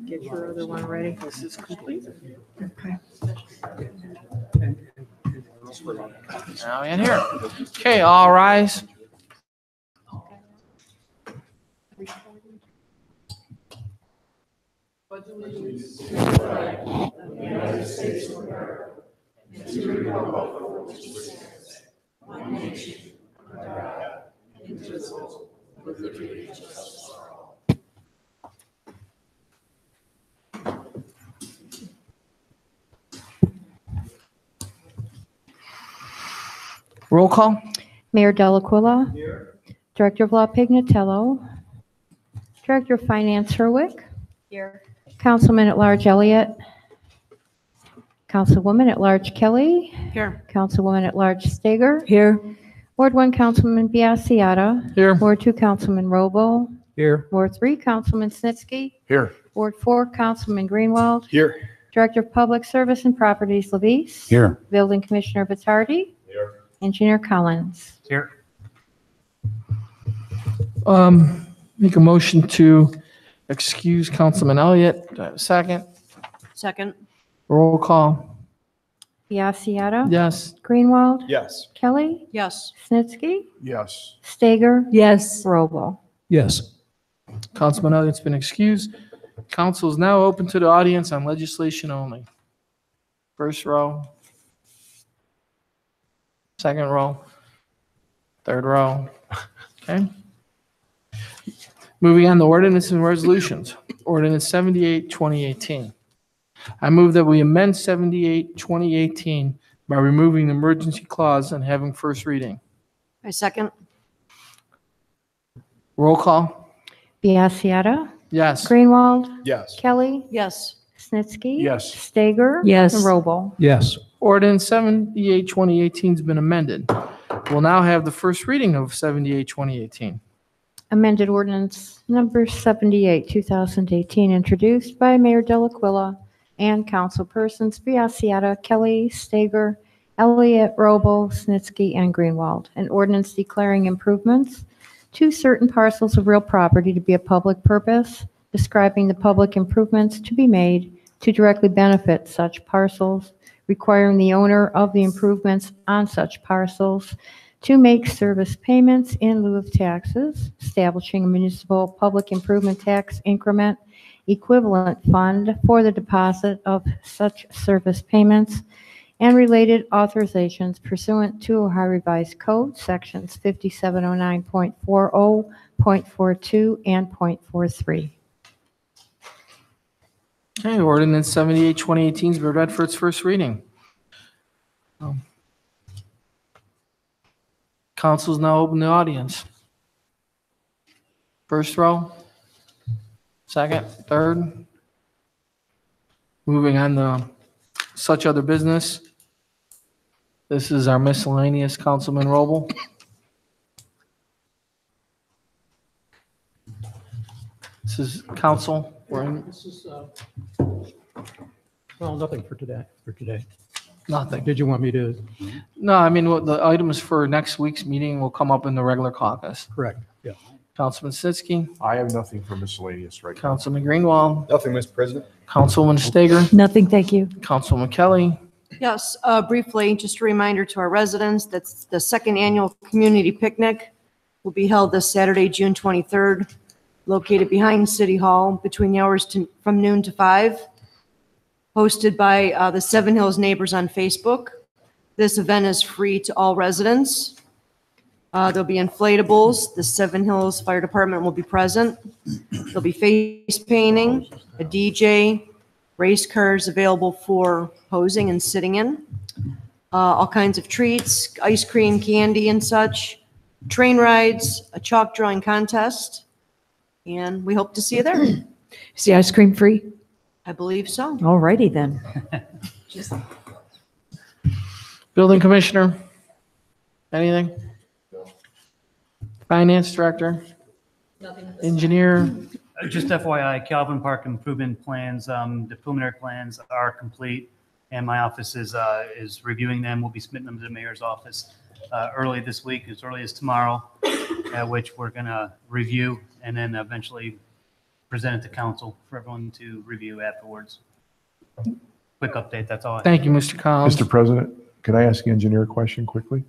Get your other one ready. This is complete. Okay. Now in here. Okay, all rise. Roll call. Mayor Delaquila. Here. Director of Law Pignatello. Director of Finance Herwick. Here. Councilman at Large Elliott. Councilwoman at Large Kelly. Here. Councilwoman at Large Stager. Here. Ward 1 Councilman Biassiata. Here. Ward 2 Councilman Robo. Here. Ward 3 Councilman Snitsky. Here. Ward 4 Councilman Greenwald. Here. Director of Public Service and Properties Levis. Here. Building Commissioner Vitardi. Here. Engineer Collins. Here. Make a motion to excuse Councilman Elliott. Do I have a second? Second. Roll call. Biassiata. Yes. Greenwald. Yes. Kelly. Yes. Snitsky. Yes. Stager. Yes. Robo. Yes. Councilman Elliott's been excused. Council is now open to the audience on legislation only. First row. Second row. Third row. Okay. Moving on to ordinance and resolutions. Ordinance 78, 2018. I move that we amend 78, 2018 by removing the emergency clause and having first reading. I second. Roll call. Biassiata. Yes. Greenwald. Yes. Kelly. Yes. Snitsky. Yes. Stager. Yes. And Robo. Yes. Ordinance 78, 2018 has been amended. We'll now have the first reading of 78, 2018. Amended ordinance number 78, 2018, introduced by Mayor Delaquila and councilpersons Biassiata, Kelly, Stager, Elliott, Robo, Snitsky, and Greenwald. An ordinance declaring improvements to certain parcels of real property to be a public purpose, describing the public improvements to be made to directly benefit such parcels, requiring the owner of the improvements on such parcels to make service payments in lieu of taxes, establishing a municipal public improvement tax increment equivalent fund for the deposit of such service payments and related authorizations pursuant to Ohio Revised Code, sections 5709.40, .42, and .43. Okay, ordinance 78, 2018 has been read for its first reading. Council is now open to the audience. First row, second, third. Moving on to such other business. This is our miscellaneous, Councilman Roble. This is council. We're in This is, well, nothing for today, nothing. Did you want me to? No, I mean, what the items for next week's meeting will come up in the regular caucus. Correct, yeah. Councilman Sitzke, I have nothing for miscellaneous right now. Councilman Greenwald, Nothing, Mr. President. Councilwoman Stager, Nothing, thank you. Councilman Kelly. Yes, briefly, just a reminder to our residents that the second annual community picnic will be held this Saturday, June 23rd, located behind City Hall between the hours from noon to 5, hosted by the Seven Hills Neighbors on Facebook. This event is free to all residents. There'll be inflatables. The Seven Hills Fire Department will be present. There'll be face painting, a DJ, race cars available for posing and sitting in, all kinds of treats, ice cream, candy, and such, train rides, a chalk drawing contest, and we hope to see you there. Is the ice cream free? I believe so. All righty then. Building Commissioner, anything? Finance Director? Engineer? Just FYI, Calvin Park improvement plans, the preliminary plans are complete, and my office is reviewing them. We'll be submitting them to the mayor's office early this week, as early as tomorrow, which we're going to review and then eventually present it to council for everyone to review afterwards. Quick update, that's all. Thank you, Mr. Collins. Mr. President, could I ask the engineer a question quickly?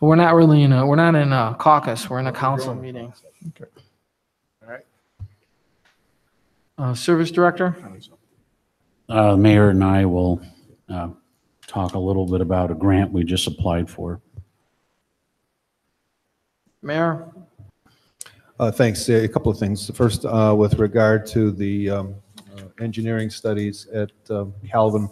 We're not really we're not in a caucus, we're in a council meeting. Okay. All right. Service Director? Mayor and I will talk a little bit about a grant we just applied for. Mayor? Thanks. A couple of things. First, with regard to the engineering studies at Calvin,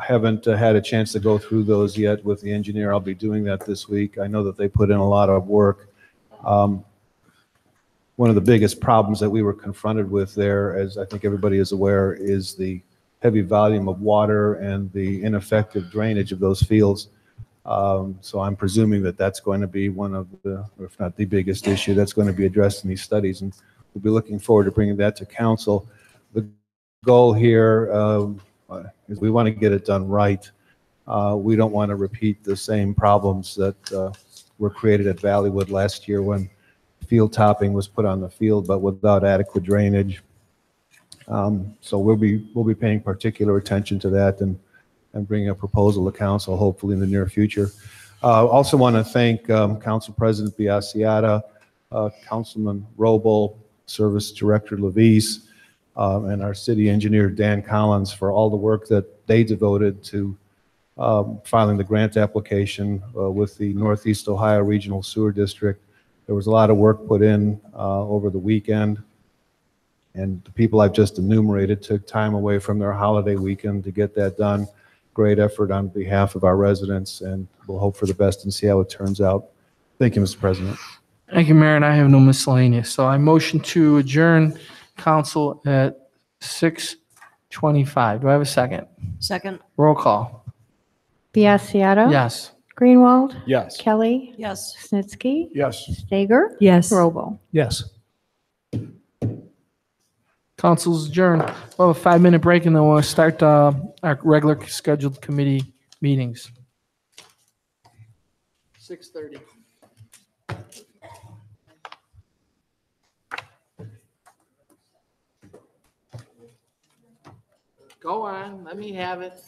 haven't had a chance to go through those yet with the engineer. I'll be doing that this week. I know that they put in a lot of work. One of the biggest problems that we were confronted with there, as I think everybody is aware, is the heavy volume of water and the ineffective drainage of those fields. So I'm presuming that that's going to be one of the, or if not the biggest issue, that's going to be addressed in these studies. And we'll be looking forward to bringing that to council. The goal here is we want to get it done right. We don't want to repeat the same problems that were created at Valleywood last year when field topping was put on the field, but without adequate drainage. So we'll be paying particular attention to that and bringing a proposal to council hopefully in the near future. Also want to thank Council President Biassiata, Councilman Robel, Service Director Levis, and our city engineer Dan Collins for all the work that they devoted to filing the grant application with the Northeast Ohio Regional Sewer District. There was a lot of work put in over the weekend, and the people I've just enumerated took time away from their holiday weekend to get that done. Great effort on behalf of our residents, and we'll hope for the best and see how it turns out. Thank you, Mr. President. Thank you, Mayor, and I have no miscellaneous. So I motion to adjourn council at 6:25. Do I have a second? Second? Roll call. Biassiata. Yes. Greenwald. Yes. Kelly. Yes. Snitsky. Yes. Stager. Yes. Robel. Yes. Council's adjourned. We'll have a 5-minute break and then we'll start our regular scheduled committee meetings. 6:30. Go on, let me have it.